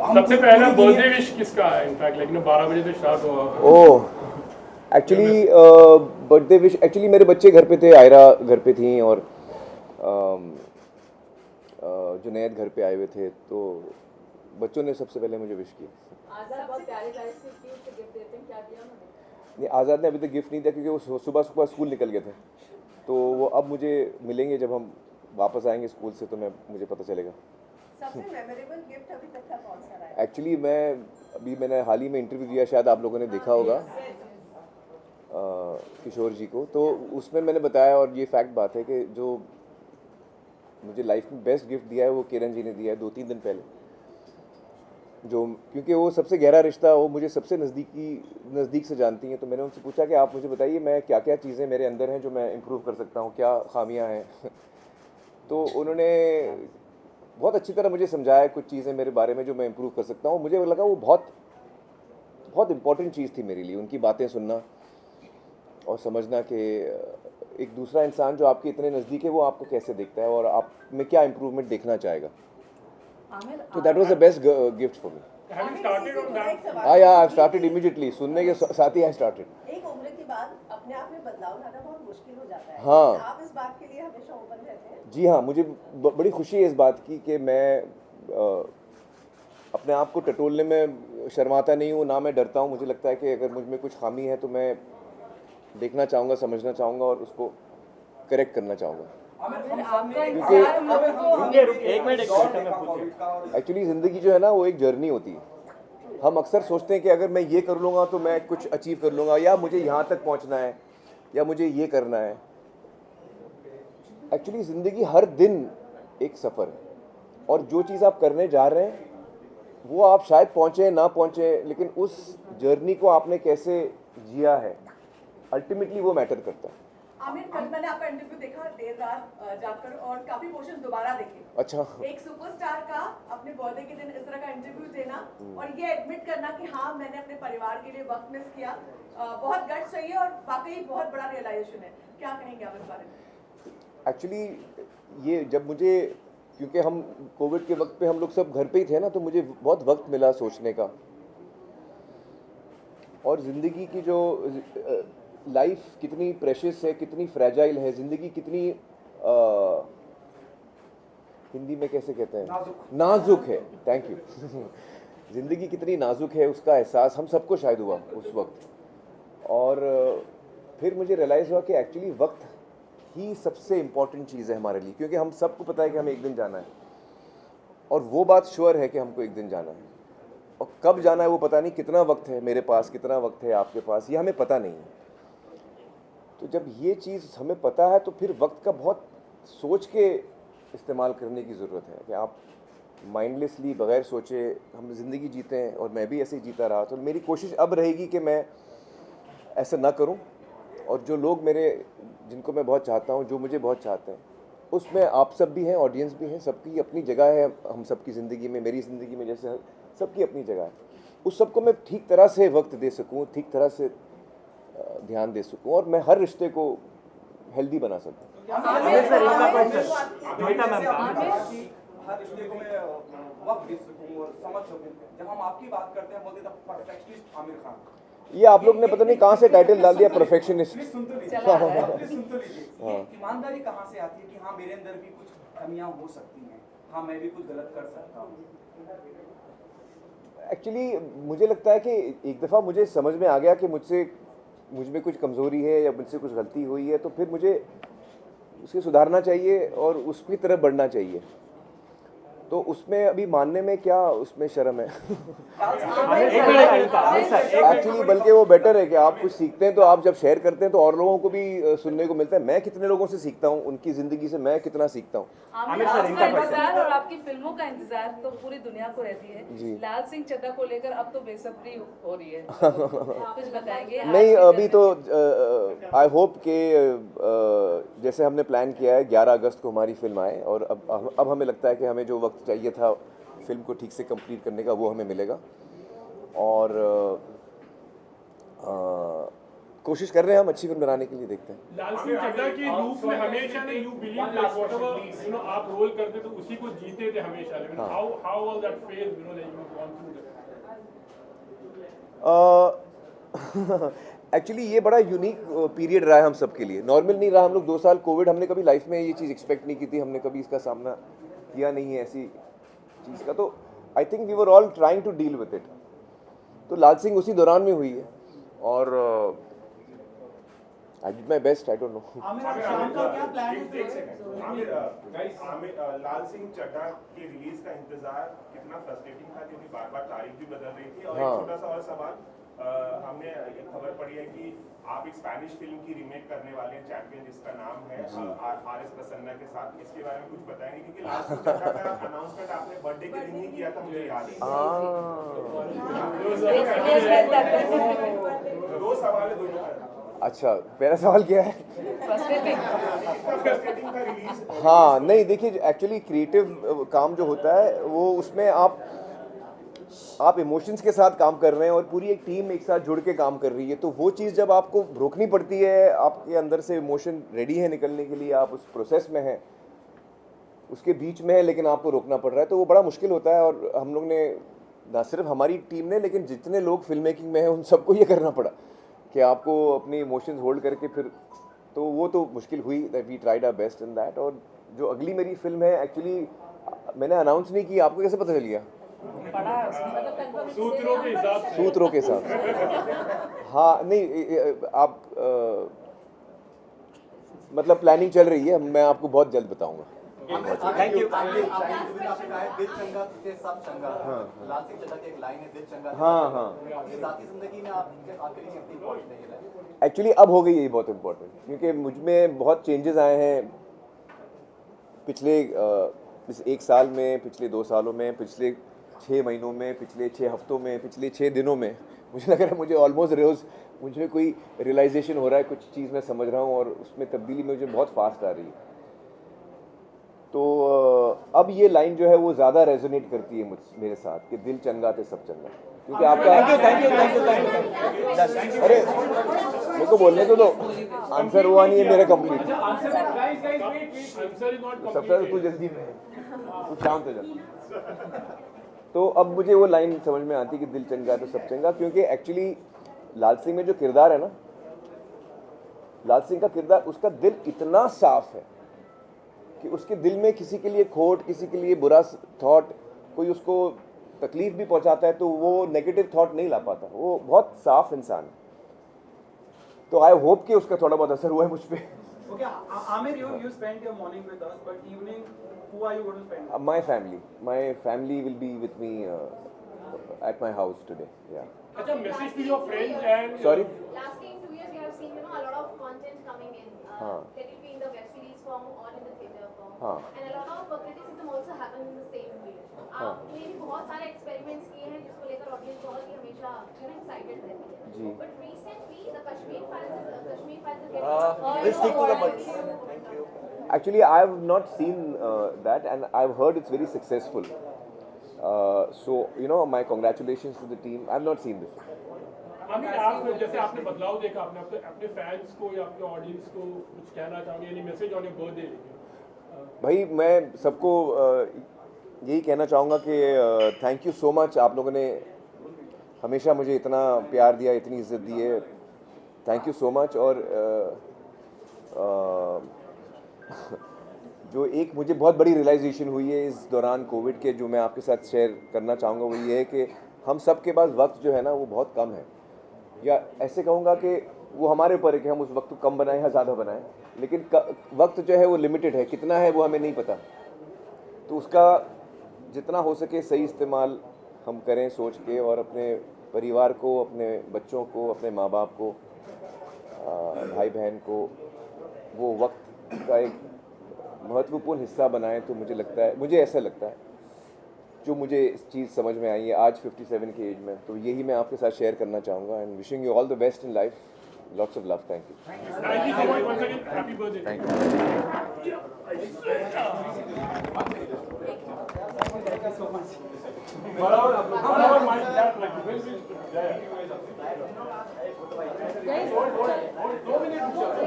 सबसे पहला birthday wish किसका है? इनफैक्ट लाइक 12 बजे से स्टार्ट हुआ। ओह एक्चुअली बर्थडे विश एक्चुअली मेरे बच्चे घर पे थे, आयरा घर पे थी और अम, जुनैद घर पे आए हुए थे, तो बच्चों ने सबसे पहले मुझे विश की। आजाद बहुत प्यारी लाइफ से गिफ्ट देते हैं, क्या दिया उन्होंने? नहीं, आज़ाद ने अभी तक गिफ्ट नहीं दिया क्योंकि वो सुबह सुबह स्कूल निकल गए थे, तो वो अब मुझे मिलेंगे जब हम वापस आएंगे स्कूल से, तो मुझे पता चलेगा। सबसे मेमोरेबल गिफ्ट अभी तक का कौन सा रहा है? एक्चुअली मैंने हाल ही में इंटरव्यू दिया, शायद आप लोगों ने देखा होगा किशोर जी को, तो उसमें मैंने बताया, और ये फैक्ट बात है कि जो मुझे लाइफ में बेस्ट गिफ्ट दिया है वो किरण जी ने दिया है 2-3 दिन पहले, जो क्योंकि वो सबसे गहरा रिश्ता, वो मुझे सबसे नज़दीक से जानती हैं, तो मैंने उनसे पूछा कि आप मुझे बताइए मैं क्या क्या चीज़ें मेरे अंदर हैं जो मैं इम्प्रूव कर सकता हूँ, क्या खामियां हैं तो उन्होंने बहुत अच्छी तरह मुझे समझाया कुछ चीज़ें मेरे बारे में जो मैं इम्प्रूव कर सकता हूँ। मुझे लगा वो बहुत बहुत इम्पॉर्टेंट चीज़ थी मेरे लिए, उनकी बातें सुनना और समझना कि एक दूसरा इंसान जो आपके इतने नज़दीक है वो आपको कैसे देखता है और आप में क्या इम्प्रूवमेंट देखना चाहेगा। तो that was the best gift for me. Have you started on that? I started immediately, सुनने के साथ ही आई स्टार्टेड। एक उम्र के बाद अपने आप में बदलाव लाना बहुत मुश्किल हो जाता है। हाँ। आप इस बात के लिए हमेशा ओपन रहते हैं? जी हाँ, मुझे बड़ी खुशी है इस बात की कि मैं अपने आप को टटोलने में शर्माता नहीं हूँ, ना मैं डरता हूँ। मुझे लगता है कि अगर मुझ में कुछ खामी है तो मैं देखना चाहूँगा, समझना चाहूँगा और उसको करेक्ट करना चाहूँगा। एक्चुअली ज़िंदगी जो है ना वो एक जर्नी होती है। हम अक्सर सोचते हैं कि अगर मैं ये कर लूँगा तो मैं कुछ अचीव कर लूँगा, या मुझे यहाँ तक पहुँचना है, या मुझे ये करना है। एक्चुअली ज़िंदगी हर दिन एक सफ़र है, और जो चीज़ आप करने जा रहे हैं वो आप शायद पहुँचे ना पहुँचे, लेकिन उस जर्नी को आपने कैसे जिया है अल्टीमेटली वो मैटर करता है। आमिर, कल मैंने आपका इंटरव्यू देखा देर रात जाकर और काफी पोर्शन दोबारा देखे। अच्छा। एक सुपरस्टार का अपने बर्थडे के दिन इस तरह का इंटरव्यू देना और ये एडमिट करना कि हाँ मैंने अपने परिवार के लिए वक्त मिस किया, बहुत गट्स चाहिए और वाकई बहुत बड़ा रियलाइजेशन है। क्या कहेंगे आप इस बारे में? एक्चुअली ये जब मुझे, क्योंकि हम कोविड के वक्त पे हम लोग सब घर पे ही थे ना, तो मुझे बहुत वक्त मिला सोचने का, और ज़िंदगी की जो लाइफ कितनी प्रेशियस है, कितनी फ्रेजाइल है ज़िंदगी, कितनी हिंदी में कैसे कहते हैं, नाजुक है। थैंक यू ज़िंदगी कितनी नाजुक है उसका एहसास हम सबको शायद हुआ उस वक्त, और फिर मुझे रियलाइज़ हुआ कि एक्चुअली वक्त ही सबसे इम्पॉर्टेंट चीज़ है हमारे लिए, क्योंकि हम सबको पता है कि हमें एक दिन जाना है, और वो बात श्योर है कि हमको एक दिन जाना है, और कब जाना है वो पता नहीं, कितना वक्त है मेरे पास, कितना वक्त है आपके पास, ये हमें पता नहीं है। तो जब ये चीज़ हमें पता है तो फिर वक्त का बहुत सोच के इस्तेमाल करने की ज़रूरत है, कि आप माइंडलेसली बग़ैर सोचे हम ज़िंदगी जीते हैं, और मैं भी ऐसे ही जीता रहा। तो मेरी कोशिश अब रहेगी कि मैं ऐसा ना करूं, और जो लोग जिनको मैं बहुत चाहता हूं, जो मुझे बहुत चाहते हैं, उसमें आप सब भी हैं, ऑडियंस भी हैं, सबकी अपनी जगह है हम सबकी ज़िंदगी में, मेरी ज़िंदगी में जैसे सबकी अपनी जगह है। उस सबको मैं ठीक तरह से वक्त दे सकूँ, ठीक तरह से ध्यान दे सकूँ, और मैं हर रिश्ते को हेल्दी बना सकूँ। हर रिश्ते को मैं वक्त दे सकूं और समझ सकूं। जब हम आपकी बात करते हैं बोलते हैं परफेक्शनिस्ट आमिर खान, ये आप लोग ने पता नहीं कहाँ से टाइटल डाल दिया परफेक्शनिस्ट। प्लीज सुन तो लीजिए। ये ईमानदारी कहाँ से आती है कि हाँ मेरे अंदर भी कुछ कमियां हो सकती हैं, हाँ मैं भी कुछ गलत कर सकता हूँ? एक्चुअली मुझे लगता है कि एक दफ़ा मुझे समझ में आ गया कि मुझ में कुछ कमज़ोरी है या मुझसे कुछ गलती हुई है, तो फिर मुझे उसे सुधारना चाहिए और उसकी तरफ बढ़ना चाहिए। तो उसमें अभी मानने में क्या उसमें शर्म है एक्चुअली, बल्कि वो बेटर है कि आप कुछ सीखते हैं तो आप जब शेयर करते हैं तो और लोगों को भी सुनने को मिलता है। मैं कितने लोगों से सीखता हूँ, उनकी ज़िंदगी से मैं कितना सीखता हूँ। आपका इंतजार और आपकी फिल्मों का इंतजार तो पूरी दुनिया को रहती है जी। लाल सिंह चड्ढा को लेकर अब तो बेसब्री हो रही है कुछ बताएंगे? नहीं, अभी तो आई होप कि जैसे हमने प्लान किया है 11 अगस्त को हमारी फिल्म आए, और अब हमें लगता है कि हमें जो वक्त चाहिए था फिल्म को ठीक से कंप्लीट करने का वो हमें मिलेगा, और कोशिश कर रहे हैं हम अच्छी फिल्म बनाने के लिए, देखते हैं। लाल सिंह चड्ढा की लूप में हमेशा ने यू बिलीव लाइक व्हाटएवर आप रोल करते तो उसी को जीते थे हमेशा, लेकिन how was that phase like you gone through that? Actually ये बड़ा यूनिक पीरियड रहा है हम सब के लिए, नॉर्मल नहीं रहा। हम लोग 2 साल कोविड, हमने कभी लाइफ में ये चीज़ एक्सपेक्ट नहीं की थी, हमने कभी इसका सामना किया नहीं है ऐसी चीज़ का। तो I think we were all trying to deal with it. तो लाल सिंह उसी दौरान में हुई है और I did my best. I don't know. Lal Singh Chaddha के रिलीज का इंतजार कितना फ्रस्ट्रेटिंग था, क्योंकि बार बार तारीख भी बदल रही थी। और एक छोटा सा और सवाल, हमने एक खबर पढ़ी है कि आप एक स्पेनिश फिल्म की रीमेक करने वाले हैं, चैंपियन, जिसका नाम है आर.एस. प्रसन्ना के साथ। इसके बारे में कुछ बताएंगे, क्योंकि लाल सिंह चड्ढा का अनाउंसमेंट आपने बर्थडे के दिन ही किया था, मुझे याद है। 2 सवाल है दोनों का। अच्छा, पहला सवाल क्या है? फ्रस्ट्रेटिंग था रिलीज। हाँ, नहीं देखिए, एक्चुअली क्रिएटिव काम जो होता है वो उसमें आप इमोशंस के साथ काम कर रहे हैं और पूरी एक टीम एक साथ जुड़ के काम कर रही है। तो वो चीज़ जब आपको रोकनी पड़ती है, आपके अंदर से इमोशन रेडी है निकलने के लिए, आप उस प्रोसेस में हैं, उसके बीच में है, लेकिन आपको रोकना पड़ रहा है, तो वो बड़ा मुश्किल होता है। और हम लोग ने, ना सिर्फ हमारी टीम ने, लेकिन जितने लोग फिल्म मेकिंग में हैं उन सबको ये करना पड़ा कि आपको अपने इमोशंस होल्ड करके फिर, तो वो तो मुश्किल हुई। That we tried our best in that. और जो अगली मेरी फिल्म है, एक्चुअली मैंने अनाउंस नहीं की, आपको कैसे पता चल गया? सूत्रों के हिसाब से। सूत्रों के साथ। हाँ, नहीं आप मतलब प्लानिंग चल रही है, मैं आपको बहुत जल्द बताऊंगा। Thank you. आपने कहा है दिल चंगा तुझे सब चंगा। लाल सिंह चड्ढा की एक लाइन है, दिल चंगा। हाँ। ये ज़ाती जिंदगी में आपके लिए कितनी इम्पोर्टेंट है ये लाइन? एक्चुअली अब हो गई है बहुत इम्पोर्टेंट, क्योंकि मुझ में बहुत चेंजेस आए हैं पिछले 1 साल में, पिछले 2 सालों में, पिछले 6 महीनों में, पिछले 6 हफ्तों में, पिछले 6 दिनों में। मुझे लग रहा है मुझे ऑलमोस्ट रोज़ मुझे कोई रियलाइजेशन हो रहा है, कुछ चीज़ मैं समझ रहा हूँ और उसमें तब्दीली मुझे बहुत फास्ट आ रही है। तो अब ये लाइन जो है वो ज़्यादा रेजोनेट करती है मेरे साथ कि दिल चंगा ते सब चंगा, क्योंकि आपका थैंक यू। अरे मेरे को बोलने तो दो, आंसर हुआ नहीं है मेरा कंप्लीट। सबसे तू जल्दी में तू शांत हो जा। तो अब मुझे वो लाइन समझ में आती है कि दिल चंगा तो सब चंगा, क्योंकि एक्चुअली लाल सिंह में जो किरदार है ना, लाल सिंह का किरदार, उसका दिल इतना साफ है कि उसके दिल में किसी के लिए खोट, किसी के लिए बुरा थॉट, कोई उसको तकलीफ भी पहुंचाता है तो वो नेगेटिव थॉट नहीं ला पाता। वो बहुत साफ इंसान है। तो आई होप कि उसका थोड़ा बहुत असर हुआ है मुझ पर। Okay, Amir, you spent your morning with us, but evening, who are you going to spend with? My family will be with me at my house today. Yeah. अच्छा, message to your friends and Sorry. Last 2 years we have seen, a lot of content coming in. Let it be in the web series form or in the theatre form. And a lot of criticism also happens in the same way. आपने भी बहुत सारे experiments किए हैं जिसको लेकर audience बहुत ही हमेशा excited रहती है. But recently the Kashmir Files is getting We'll stick to the budget. Thank you. Actually, I have not seen that, and I've heard it's very successful. So my congratulations to the team. I've not seen this. Aamir, आप जैसे आपने बदलाव देखा, आपने अपने fans को या अपने ऑडियंस को कुछ कहना चाहोगे, यानी मैसेज ऑन योर बर्थडे? भाई मैं सबको यही कहना चाहूँगा कि थैंक यू सो मच। आप लोगों ने हमेशा मुझे इतना प्यार दिया, इतनी इज्जत दी है, थैंक यू सो मच। और जो एक मुझे बहुत बड़ी रियलाइजेशन हुई है इस दौरान कोविड के, जो मैं आपके साथ शेयर करना चाहूँगा, वो ये है कि हम सब के पास वक्त जो है ना वो बहुत कम है, या ऐसे कहूँगा कि वो हमारे ऊपर है कि हम उस वक्त को कम बनाएं या ज़्यादा बनाएं, लेकिन वक्त जो है वो लिमिटेड है, कितना है वो हमें नहीं पता। तो उसका जितना हो सके सही इस्तेमाल हम करें सोच के, और अपने परिवार को, अपने बच्चों को, अपने माँ बाप को, भाई बहन को वो वक्त का एक महत्वपूर्ण हिस्सा बनाएं। तो मुझे ऐसा लगता है, जो मुझे इस चीज़ समझ में आई है आज 57 की एज में, तो यही मैं आपके साथ शेयर करना चाहूँगा। And wishing you all the best in life, lots of love. Thank you so much, once again happy birthday. Thank you so much. बराबर mind that like Guys, 2 minutes.